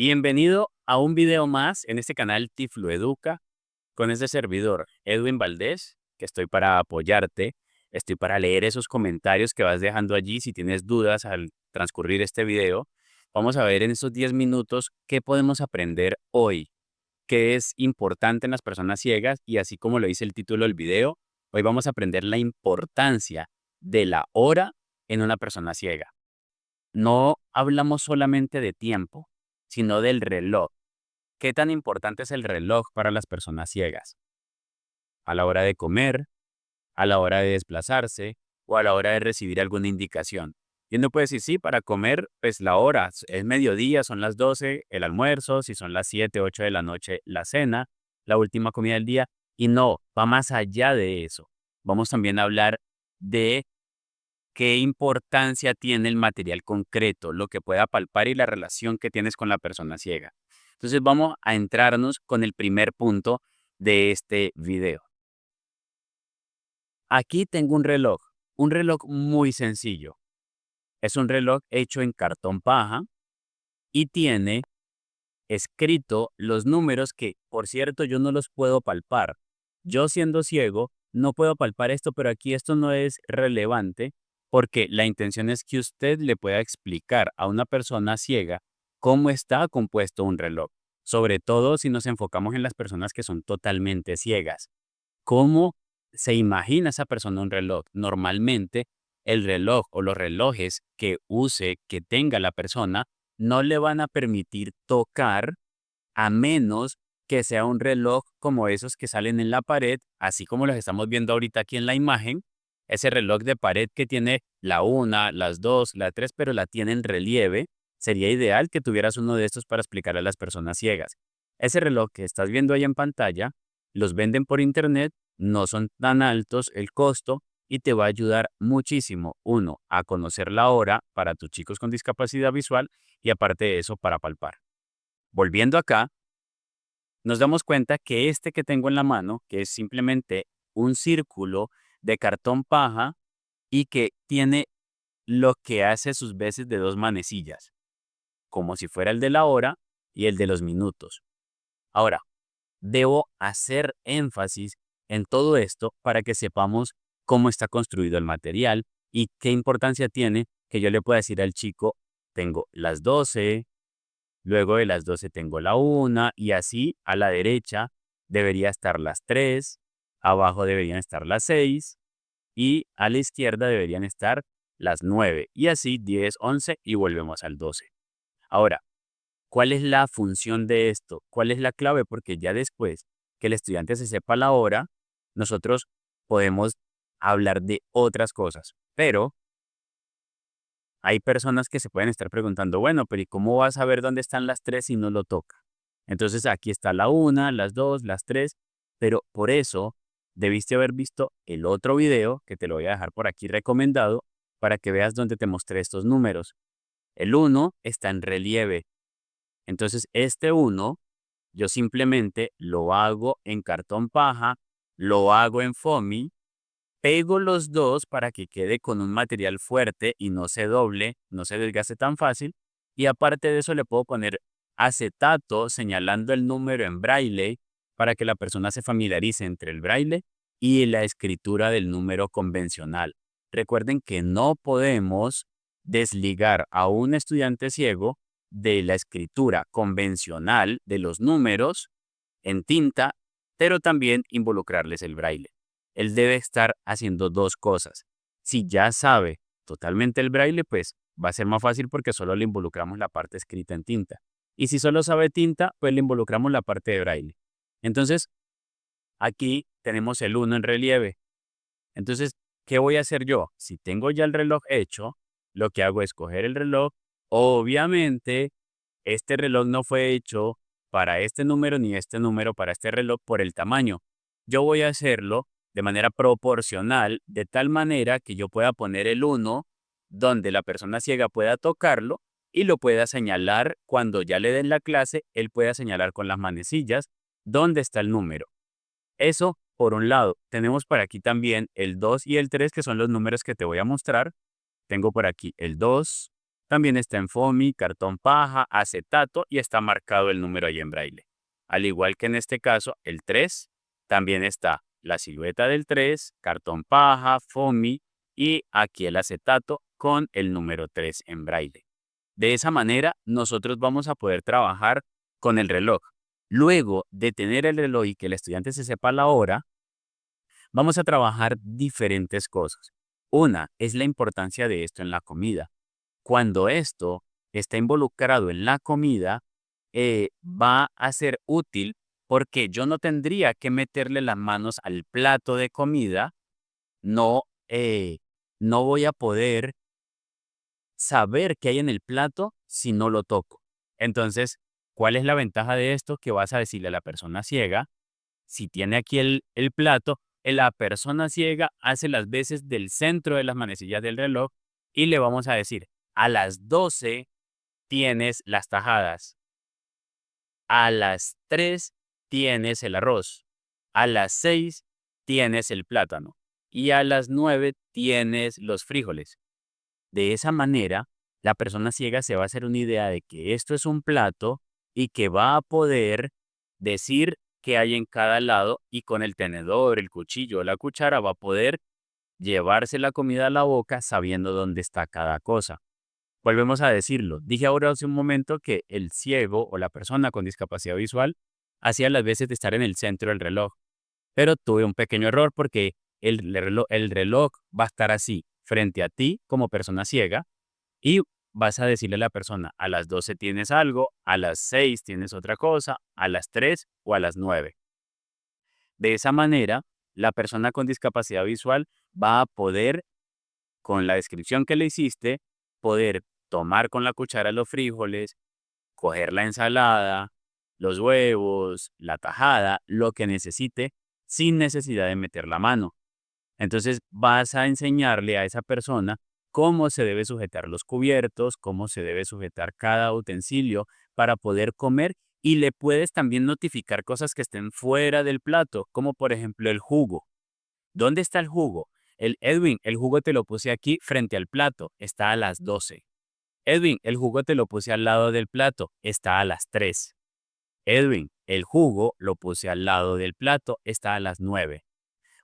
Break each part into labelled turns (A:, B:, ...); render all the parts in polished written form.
A: Bienvenido a un video más en este canal Tiflo Educa con este servidor Edwin Valdés, que estoy para apoyarte, estoy para leer esos comentarios que vas dejando allí si tienes dudas al transcurrir este video. Vamos a ver en estos 10 minutos qué podemos aprender hoy, qué es importante en las personas ciegas y así como lo dice el título del video, hoy vamos a aprender la importancia de la hora en una persona ciega. No hablamos solamente de tiempo, sino del reloj. ¿Qué tan importante es el reloj para las personas ciegas? A la hora de comer, a la hora de desplazarse o a la hora de recibir alguna indicación. Y uno puede decir, sí, para comer, pues la hora es mediodía, son las 12, el almuerzo, si son las 7, 8 de la noche, la cena, la última comida del día. Y no, va más allá de eso. Vamos también a hablar de qué importancia tiene el material concreto, lo que pueda palpar y la relación que tienes con la persona ciega. Entonces vamos a entrarnos con el primer punto de este video. Aquí tengo un reloj muy sencillo. Es un reloj hecho en cartón paja y tiene escrito los números que, por cierto, yo no los puedo palpar. Yo siendo ciego, no puedo palpar esto, pero aquí esto no es relevante porque la intención es que usted le pueda explicar a una persona ciega cómo está compuesto un reloj, sobre todo si nos enfocamos en las personas que son totalmente ciegas. ¿Cómo se imagina esa persona un reloj? Normalmente, el reloj o los relojes que use, que tenga la persona, no le van a permitir tocar a menos que sea un reloj como esos que salen en la pared, así como los estamos viendo ahorita aquí en la imagen. Ese reloj de pared que tiene la una, las 2, la 3, pero la tiene en relieve. Sería ideal que tuvieras uno de estos para explicar a las personas ciegas. Ese reloj que estás viendo ahí en pantalla, los venden por internet, no son tan altos el costo y te va a ayudar muchísimo, uno, a conocer la hora para tus chicos con discapacidad visual y aparte de eso, para palpar. Volviendo acá, nos damos cuenta que este que tengo en la mano, que es simplemente un círculo de cartón paja y que tiene lo que hace sus veces de dos manecillas, como si fuera el de la hora y el de los minutos. Ahora, debo hacer énfasis en todo esto para que sepamos cómo está construido el material y qué importancia tiene que yo le pueda decir al chico, tengo las 12. Luego de las 12 tengo la una y así a la derecha debería estar las 3, abajo deberían estar las 6 y a la izquierda deberían estar las 9 y así 10, 11 y volvemos al 12. Ahora, ¿cuál es la función de esto? ¿Cuál es la clave? Porque ya después que el estudiante se sepa la hora, nosotros podemos hablar de otras cosas, pero hay personas que se pueden estar preguntando, bueno, pero ¿y cómo vas a ver dónde están las 3 si no lo toca? Entonces aquí está la una, las 2, las 3, pero por eso debiste haber visto el otro video que te lo voy a dejar por aquí recomendado para que veas dónde te mostré estos números. El uno está en relieve. Entonces este uno yo simplemente lo hago en cartón paja, lo hago en foamy. Pego los dos para que quede con un material fuerte y no se doble, no se desgaste tan fácil. Y aparte de eso le puedo poner acetato señalando el número en braille para que la persona se familiarice entre el braille y la escritura del número convencional. Recuerden que no podemos desligar a un estudiante ciego de la escritura convencional de los números en tinta, pero también involucrarles el braille. Él debe estar haciendo dos cosas. Si ya sabe totalmente el braille, pues va a ser más fácil porque solo le involucramos la parte escrita en tinta. Y si solo sabe tinta, pues le involucramos la parte de braille. Entonces, aquí tenemos el uno en relieve. Entonces, ¿qué voy a hacer yo? Si tengo ya el reloj hecho, lo que hago es coger el reloj. Obviamente, este reloj no fue hecho para este número ni este número para este reloj por el tamaño. Yo voy a hacerlo de manera proporcional, de tal manera que yo pueda poner el uno donde la persona ciega pueda tocarlo y lo pueda señalar cuando ya le den la clase, él pueda señalar con las manecillas dónde está el número. Eso por un lado. Tenemos por aquí también el 2 y el 3 que son los números que te voy a mostrar. Tengo por aquí el 2, también está en foamy, cartón paja, acetato y está marcado el número ahí en braille. Al igual que en este caso, el 3, también está la silueta del 3, cartón paja, foamy y aquí el acetato con el número 3 en braille. De esa manera, nosotros vamos a poder trabajar con el reloj. Luego de tener el reloj y que el estudiante se sepa la hora, vamos a trabajar diferentes cosas. Una es la importancia de esto en la comida. Cuando esto está involucrado en la comida, va a ser útil porque yo no tendría que meterle las manos al plato de comida, no, no voy a poder saber qué hay en el plato si no lo toco. Entonces, ¿cuál es la ventaja de esto? Que vas a decirle a la persona ciega, si tiene aquí el plato, la persona ciega hace las veces del centro de las manecillas del reloj y le vamos a decir, a las 12 tienes las tajadas, a las 3 tienes el arroz, a las 6 tienes el plátano y a las 9 tienes los frijoles. De esa manera, la persona ciega se va a hacer una idea de que esto es un plato y que va a poder decir qué hay en cada lado y con el tenedor, el cuchillo o la cuchara va a poder llevarse la comida a la boca sabiendo dónde está cada cosa. Volvemos a decirlo. Dije ahora hace un momento que el ciego o la persona con discapacidad visual hacía las veces de estar en el centro del reloj, pero tuve un pequeño error porque el reloj va a estar así frente a ti como persona ciega y vas a decirle a la persona, a las 12 tienes algo, a las 6 tienes otra cosa, a las 3 o a las 9. De esa manera, la persona con discapacidad visual va a poder, con la descripción que le hiciste, poder tomar con la cuchara los frijoles, coger la ensalada, los huevos, la tajada, lo que necesite, sin necesidad de meter la mano. Entonces vas a enseñarle a esa persona cómo se debe sujetar los cubiertos, cómo se debe sujetar cada utensilio para poder comer y le puedes también notificar cosas que estén fuera del plato, como por ejemplo el jugo. ¿Dónde está el jugo? Edwin, el jugo te lo puse aquí frente al plato, está a las 12. Edwin, el jugo te lo puse al lado del plato, está a las 3. Edwin, el jugo lo puse al lado del plato, está a las 9.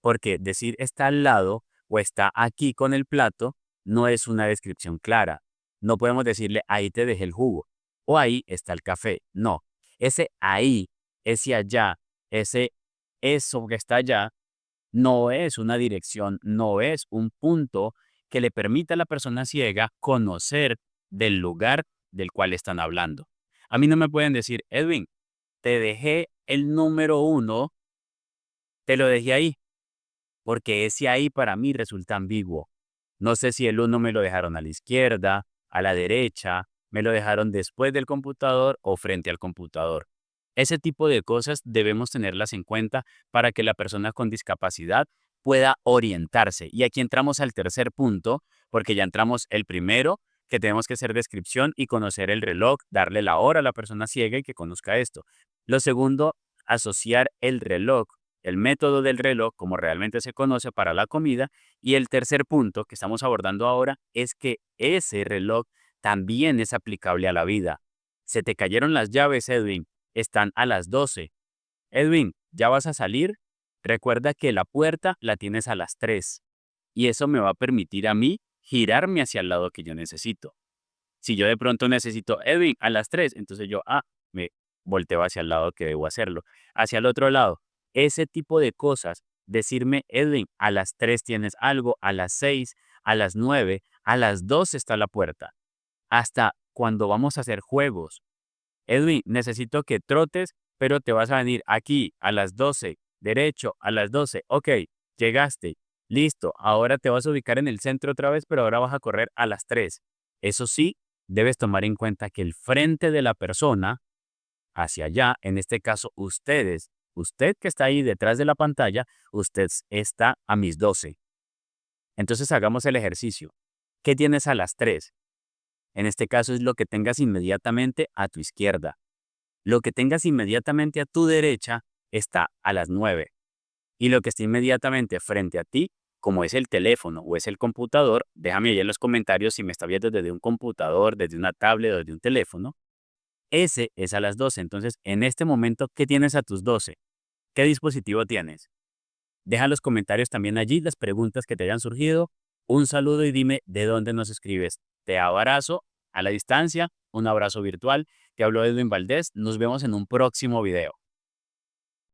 A: Porque decir está al lado o está aquí con el plato no es una descripción clara. No podemos decirle ahí te dejé el jugo o ahí está el café. No, ese ahí, ese allá, ese eso que está allá no es una dirección, no es un punto que le permita a la persona ciega conocer del lugar del cual están hablando. A mí no me pueden decir, Edwin, te dejé el número 1, te lo dejé ahí porque ese ahí para mí resulta ambiguo. No sé si el uno me lo dejaron a la izquierda, a la derecha, me lo dejaron después del computador o frente al computador. Ese tipo de cosas debemos tenerlas en cuenta para que la persona con discapacidad pueda orientarse. Y aquí entramos al tercer punto, porque ya entramos el primero, que tenemos que hacer descripción y conocer el reloj, darle la hora a la persona ciega y que conozca esto. Lo segundo, asociar el reloj, el método del reloj, como realmente se conoce para la comida. Y el tercer punto que estamos abordando ahora es que ese reloj también es aplicable a la vida. Se te cayeron las llaves, Edwin. Están a las 12. Edwin, ¿ya vas a salir? Recuerda que la puerta la tienes a las 3. Y eso me va a permitir a mí girarme hacia el lado que yo necesito. Si yo de pronto necesito, Edwin, a las 3, entonces yo, me volteo hacia el lado que debo hacerlo. Hacia el otro lado. Ese tipo de cosas. Decirme, Edwin, a las 3 tienes algo, a las 6, a las 9, a las 2 está la puerta. Hasta cuando vamos a hacer juegos. Edwin, necesito que trotes, pero te vas a venir aquí a las 12, derecho a las 12. Ok, llegaste. Listo, ahora te vas a ubicar en el centro otra vez, pero ahora vas a correr a las 3. Eso sí, debes tomar en cuenta que el frente de la persona, hacia allá, en este caso ustedes, usted que está ahí detrás de la pantalla, usted está a mis 12. Entonces hagamos el ejercicio. ¿Qué tienes a las 3? En este caso es lo que tengas inmediatamente a tu izquierda. Lo que tengas inmediatamente a tu derecha está a las 9. Y lo que está inmediatamente frente a ti como es el teléfono o es el computador, déjame ahí en los comentarios si me está viendo desde un computador, desde una tablet o desde un teléfono. Ese es a las 12. Entonces, en este momento, ¿qué tienes a tus 12? ¿Qué dispositivo tienes? Deja en los comentarios también allí las preguntas que te hayan surgido. Un saludo y dime de dónde nos escribes. Te abrazo a la distancia, un abrazo virtual. Te hablo Edwin Valdés. Nos vemos en un próximo video.